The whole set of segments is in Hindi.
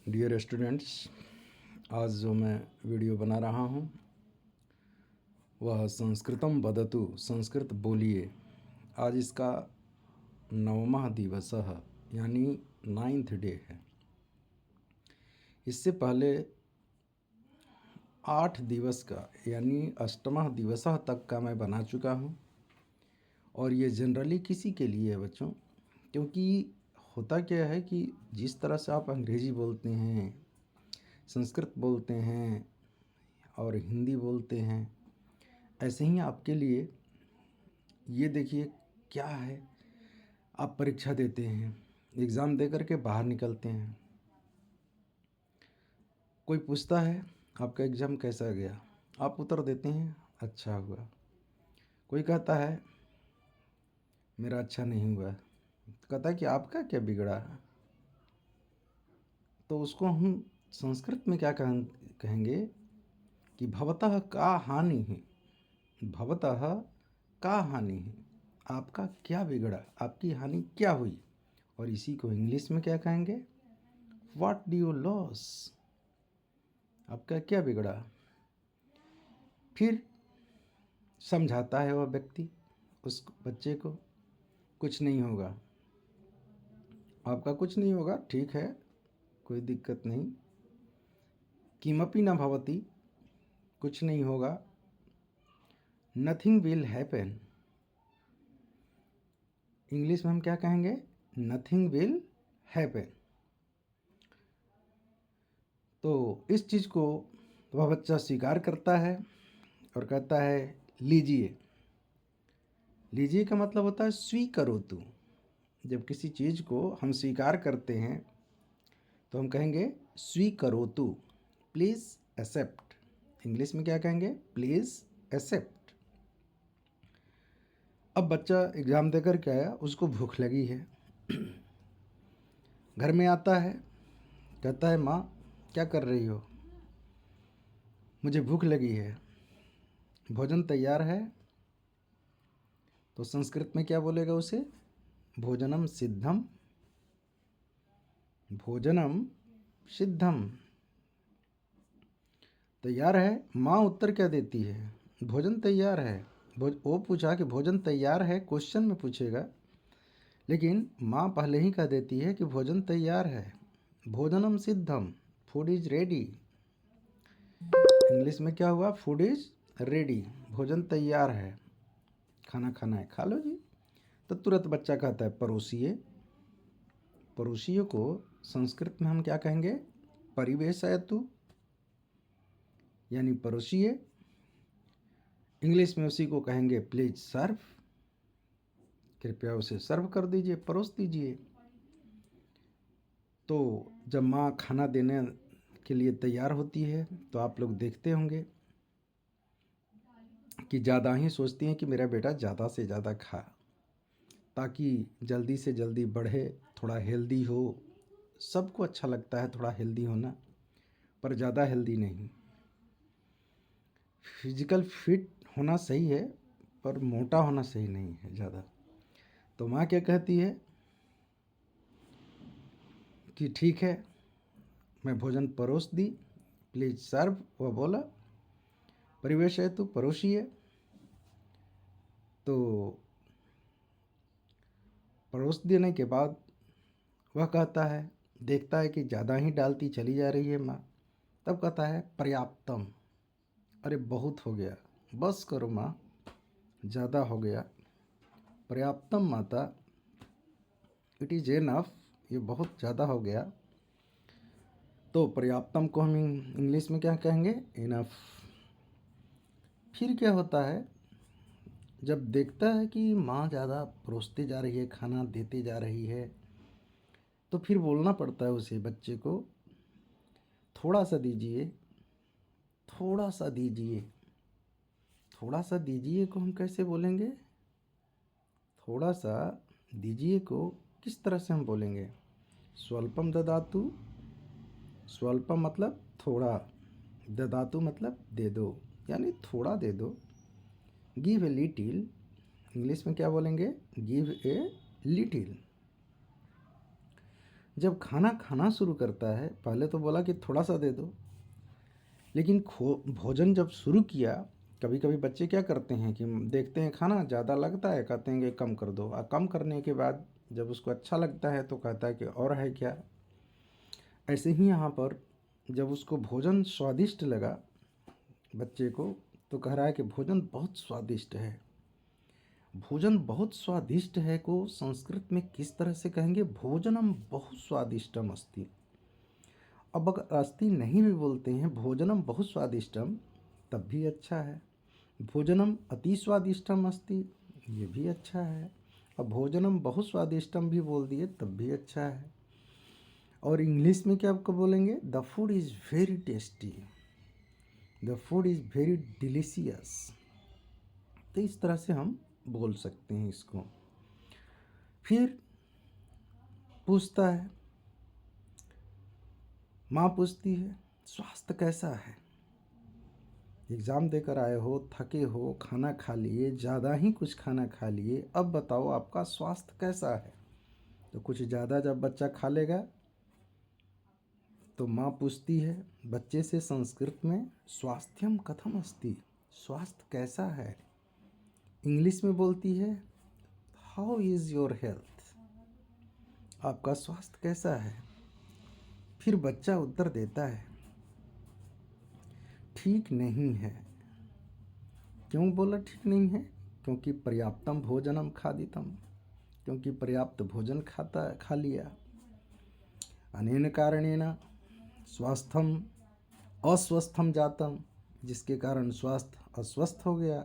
डियर स्टूडेंट्स, आज जो मैं वीडियो बना रहा हूँ वह संस्कृतम वदतु, संस्कृत बोलिए। आज इसका 9वां दिवस है, यानी 9th डे है। इससे पहले 8 दिवस का यानी 8वां दिवस तक का मैं बना चुका हूँ। और ये जनरली किसी के लिए है बच्चों, क्योंकि होता क्या है कि जिस तरह से आप अंग्रेज़ी बोलते हैं, संस्कृत बोलते हैं और हिंदी बोलते हैं, ऐसे ही आपके लिए ये देखिए क्या है। आप परीक्षा देते हैं, एग्ज़ाम दे कर के बाहर निकलते हैं, कोई पूछता है आपका एग्ज़ाम कैसा गया, आप उत्तर देते हैं अच्छा हुआ। कोई कहता है मेरा अच्छा नहीं हुआ, कहता है कि आपका क्या बिगड़ा। तो उसको हम संस्कृत में क्या कहेंगे कि भवतः का हानि है, भवतः का हानि है, आपका क्या बिगड़ा, आपकी हानि क्या हुई। और इसी को इंग्लिश में क्या कहेंगे, व्हाट डू यू लॉस, आपका क्या बिगड़ा। फिर समझाता है वह व्यक्ति उस बच्चे को, कुछ नहीं होगा, आपका कुछ नहीं होगा, ठीक है, कोई दिक्कत नहीं। किमपि न भवति, कुछ नहीं होगा। नथिंग विल हैपन, इंग्लिश में हम क्या कहेंगे, नथिंग विल हैपन। तो इस चीज़ को वह बच्चा स्वीकार करता है और कहता है लीजिए। लीजिए का मतलब होता है स्वीकरोतु। जब किसी चीज़ को हम स्वीकार करते हैं तो हम कहेंगे स्वीकरोतु, प्लीज़ एक्सेप्ट। इंग्लिश में क्या कहेंगे, प्लीज़ एक्सेप्ट। अब बच्चा एग्ज़ाम देकर के आया, उसको भूख लगी है। घर में आता है, कहता है माँ क्या कर रही हो, मुझे भूख लगी है, भोजन तैयार है। तो संस्कृत में क्या बोलेगा उसे, भोजनम सिद्धम, भोजनम सिद्धम, तैयार है। माँ उत्तर क्या देती है, भोजन तैयार है। वो पूछा कि भोजन तैयार है, क्वेश्चन में पूछेगा, लेकिन माँ पहले ही कह देती है कि भोजन तैयार है, भोजनम सिद्धम, फूड इज रेडी। इंग्लिश में क्या हुआ, फूड इज रेडी, भोजन तैयार है, खाना खाना है, खा लो जी। तो तुरंत बच्चा कहता है परोसिए। परोसिए को संस्कृत में हम क्या कहेंगे, परिवेशयतु, यानी परोसिए। इंग्लिश में उसी को कहेंगे प्लीज सर्व, कृपया उसे सर्व कर दीजिए, परोस दीजिए। तो जब माँ खाना देने के लिए तैयार होती है तो आप लोग देखते होंगे कि ज़्यादा ही सोचती हैं कि मेरा बेटा ज़्यादा से ज़्यादा खा, ताकि जल्दी से जल्दी बढ़े, थोड़ा हेल्दी हो। सबको अच्छा लगता है थोड़ा हेल्दी होना, पर ज़्यादा हेल्दी नहीं। फिजिकल फिट होना सही है, पर मोटा होना सही नहीं है ज़्यादा। तो माँ क्या कहती है कि ठीक है, मैं भोजन परोस दी, प्लीज सर्व। वह बोला परिवेश है तो परोसिए। तो परोस देने के बाद वह कहता है, देखता है कि ज़्यादा ही डालती चली जा रही है माँ, तब कहता है पर्याप्तम, अरे बहुत हो गया, बस करो माँ, ज़्यादा हो गया। पर्याप्तम माता, इट इज़ एनफ, ये बहुत ज़्यादा हो गया। तो पर्याप्तम को हम इंग्लिश में क्या कहेंगे, इनफ। फिर क्या होता है, जब देखता है कि माँ ज़्यादा परोसते जा रही है, खाना देते जा रही है, तो फिर बोलना पड़ता है उसे, बच्चे को, थोड़ा सा दीजिए, थोड़ा सा दीजिए। थोड़ा सा दीजिए को हम कैसे बोलेंगे, थोड़ा सा दीजिए को किस तरह से हम बोलेंगे, स्वल्पम ददातु। स्वल्पम मतलब थोड़ा, ददातु मतलब दे दो, यानी थोड़ा दे दो। गिव ए लिटिल, इंग्लिश में क्या बोलेंगे, गिव ए लिटिल। जब खाना खाना शुरू करता है, पहले तो बोला कि थोड़ा सा दे दो, लेकिन भोजन जब शुरू किया, कभी कभी बच्चे क्या करते हैं कि देखते हैं खाना ज़्यादा लगता है, कहते हैं कि कम कर दो, और कम करने के बाद जब उसको अच्छा लगता है तो कहता है कि और है क्या। ऐसे ही यहाँ पर जब उसको भोजन स्वादिष्ट लगा बच्चे को, तो कह रहा है कि भोजन बहुत स्वादिष्ट है। भोजन बहुत स्वादिष्ट है को संस्कृत में किस तरह से कहेंगे? भोजनम बहुत स्वादिष्टम अस्ति। अब अगर अस्ति नहीं भी बोलते हैं, भोजनम बहुत स्वादिष्टम, तब भी अच्छा है। भोजनम अति स्वादिष्टम अस्ति, ये भी अच्छा है। अब भोजनम बहुत स्वादिष्टम भी बोल दिए तब भी अच्छा है। और इंग्लिश में क्या आपको बोलेंगे? The food is very tasty, the food is very delicious. तो इस तरह से हम बोल सकते हैं इसको। फिर पूछता है, माँ पूछती है स्वास्थ्य कैसा है? एग्ज़ाम देकर आए हो, थके हो, खाना खा लिए, ज़्यादा ही कुछ खाना खा लिए, अब बताओ आपका स्वास्थ्य कैसा है? तो कुछ ज़्यादा जब बच्चा खा लेगा तो माँ पूछती है बच्चे से संस्कृत में, स्वास्थ्यम कथम अस्ति, स्वास्थ्य कैसा है? इंग्लिश में बोलती है हाउ इज़ योर हेल्थ, आपका स्वास्थ्य कैसा है? फिर बच्चा उत्तर देता है ठीक नहीं है। क्यों बोला ठीक नहीं है? क्योंकि पर्याप्तम भोजनम खादितम, क्योंकि पर्याप्त भोजन खा लिया। अनेन कारणेन स्वास्थ्यम अस्वस्थम जातम, जिसके कारण स्वास्थ्य अस्वस्थ हो गया।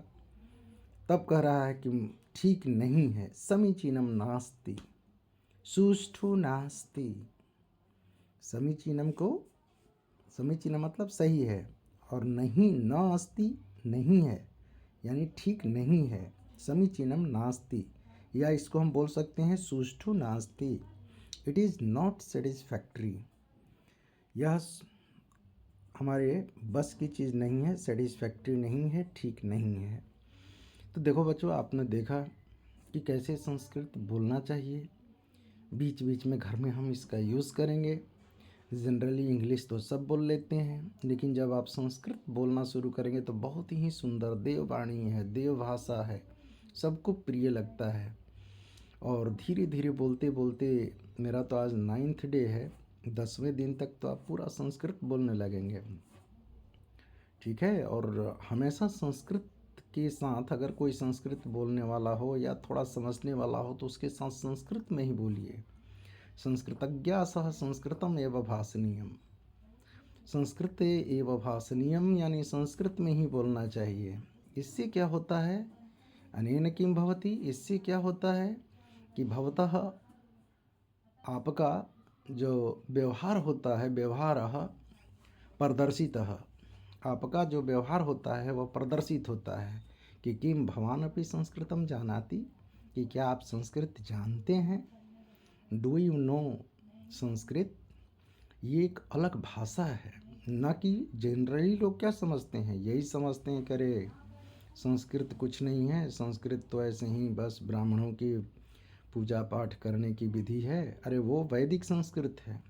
तब कह रहा है कि ठीक नहीं है। समीचीनम नास्ति, सुष्ठु नास्ति। समीचीनम को, समीचीनम मतलब सही है, और नहीं न अस्ति नहीं है, यानी ठीक नहीं है। समीचीनम नास्ति, या इसको हम बोल सकते हैं सुष्ठु नास्ति, इट इज़ नॉट सेटिस्फैक्ट्री। यह हमारे बस की चीज़ नहीं है, सेटिस्फैक्ट्री नहीं है, ठीक नहीं है। तो देखो बच्चों, आपने देखा कि कैसे संस्कृत बोलना चाहिए। बीच बीच में घर में हम इसका यूज़ करेंगे। जनरली इंग्लिश तो सब बोल लेते हैं, लेकिन जब आप संस्कृत बोलना शुरू करेंगे तो बहुत ही सुंदर देववाणी है, देव भाषा है, सबको प्रिय लगता है। और धीरे धीरे बोलते बोलते, मेरा तो आज 9th डे है, 10वें दिन तक तो आप पूरा संस्कृत बोलने लगेंगे। ठीक है। और हमेशा संस्कृत के साथ, अगर कोई संस्कृत बोलने वाला हो या थोड़ा समझने वाला हो, तो उसके साथ संस्कृत में ही बोलिए। संस्कृतज्ञा सह संस्कृतम एवं भाषणीयम, संस्कृत एवं भाषणीयम, यानी संस्कृत में ही बोलना चाहिए। इससे क्या होता है? अनेन किम भवति, इससे क्या होता है कि भवतः आपका जो व्यवहार होता है, व्यवहारः प्रदर्शितः, आपका जो व्यवहार होता है वह प्रदर्शित होता है कि किम भवान अपि संस्कृतम जानाति, कि क्या आप संस्कृत जानते हैं? Do you know Sanskrit? ये एक अलग भाषा है। ना कि जनरली लोग क्या समझते हैं, यही समझते हैं करे संस्कृत कुछ नहीं है, संस्कृत तो ऐसे ही बस ब्राह्मणों की पूजा पाठ करने की विधि है। अरे वो वैदिक संस्कृत है।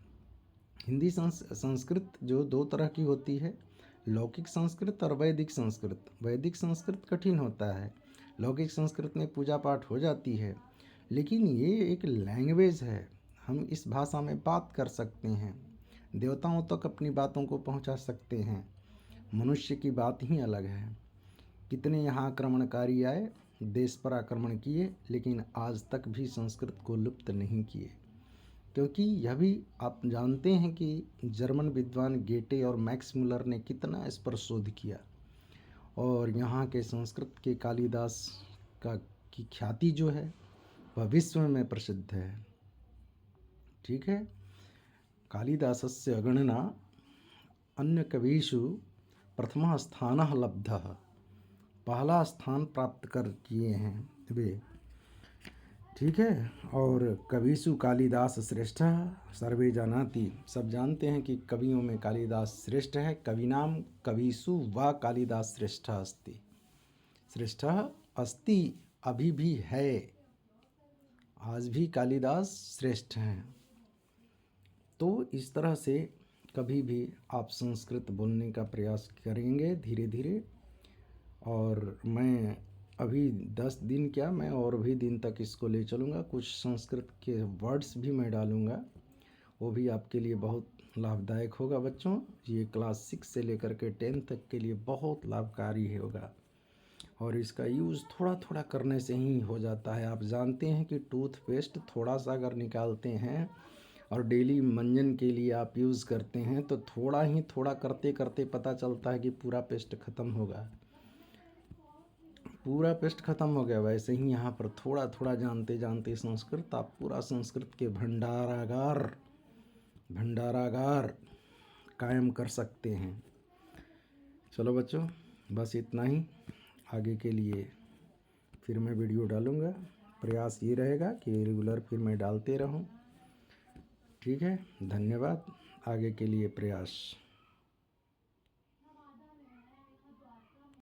हिंदी संस्कृत जो दो तरह की होती है, लौकिक संस्कृत और वैदिक संस्कृत। वैदिक संस्कृत कठिन होता है, लौकिक संस्कृत में पूजा पाठ हो जाती है, लेकिन ये एक लैंग्वेज है। हम इस भाषा में बात कर सकते हैं, देवताओं तक अपनी बातों को पहुंचा सकते हैं। मनुष्य की बात ही अलग है। कितने यहाँ आक्रमणकारी आए, देश पर आक्रमण किए, लेकिन आज तक भी संस्कृत को लुप्त नहीं किए। क्योंकि यह भी आप जानते हैं कि जर्मन विद्वान गेटे और मैक्स मुलर ने कितना इस पर शोध किया, और यहाँ के संस्कृत के कालिदास का की ख्याति जो है वह विश्व में प्रसिद्ध है। ठीक है। कालिदासस्य अगणना अन्य कविषु प्रथम स्थानः लब्धः, पहला स्थान प्राप्त कर किए हैं वे। ठीक है। और कविषु कालिदास श्रेष्ठ सर्वे जानाति, सब जानते हैं कि कवियों में कालिदास श्रेष्ठ है। कविनाम कविषु वा कालिदास श्रेष्ठ अस्ति, श्रेष्ठ अस्ति, अभी भी है, आज भी कालिदास श्रेष्ठ हैं। तो इस तरह से कभी भी आप संस्कृत बोलने का प्रयास करेंगे धीरे धीरे। और मैं अभी 10 दिन क्या, मैं और भी दिन तक इसको ले चलूँगा। कुछ संस्कृत के वर्ड्स भी मैं डालूँगा, वो भी आपके लिए बहुत लाभदायक होगा बच्चों। ये क्लास 6 से लेकर के 10 तक के लिए बहुत लाभकारी होगा। और इसका यूज़ थोड़ा थोड़ा करने से ही हो जाता है। आप जानते हैं कि टूथपेस्ट थोड़ा सा अगर निकालते हैं और डेली मंजन के लिए आप यूज़ करते हैं तो थोड़ा ही थोड़ा करते करते पता चलता है कि पूरा पेस्ट ख़त्म होगा, पूरा पेस्ट ख़त्म हो गया। वैसे ही यहाँ पर थोड़ा थोड़ा जानते जानते संस्कृत आप पूरा संस्कृत के भंडारागार कायम कर सकते हैं। चलो बच्चों, बस इतना ही। आगे के लिए फिर मैं वीडियो डालूँगा। प्रयास ये रहेगा कि रेगुलर फिर मैं डालते रहूँ। ठीक है, धन्यवाद। आगे के लिए प्रयास।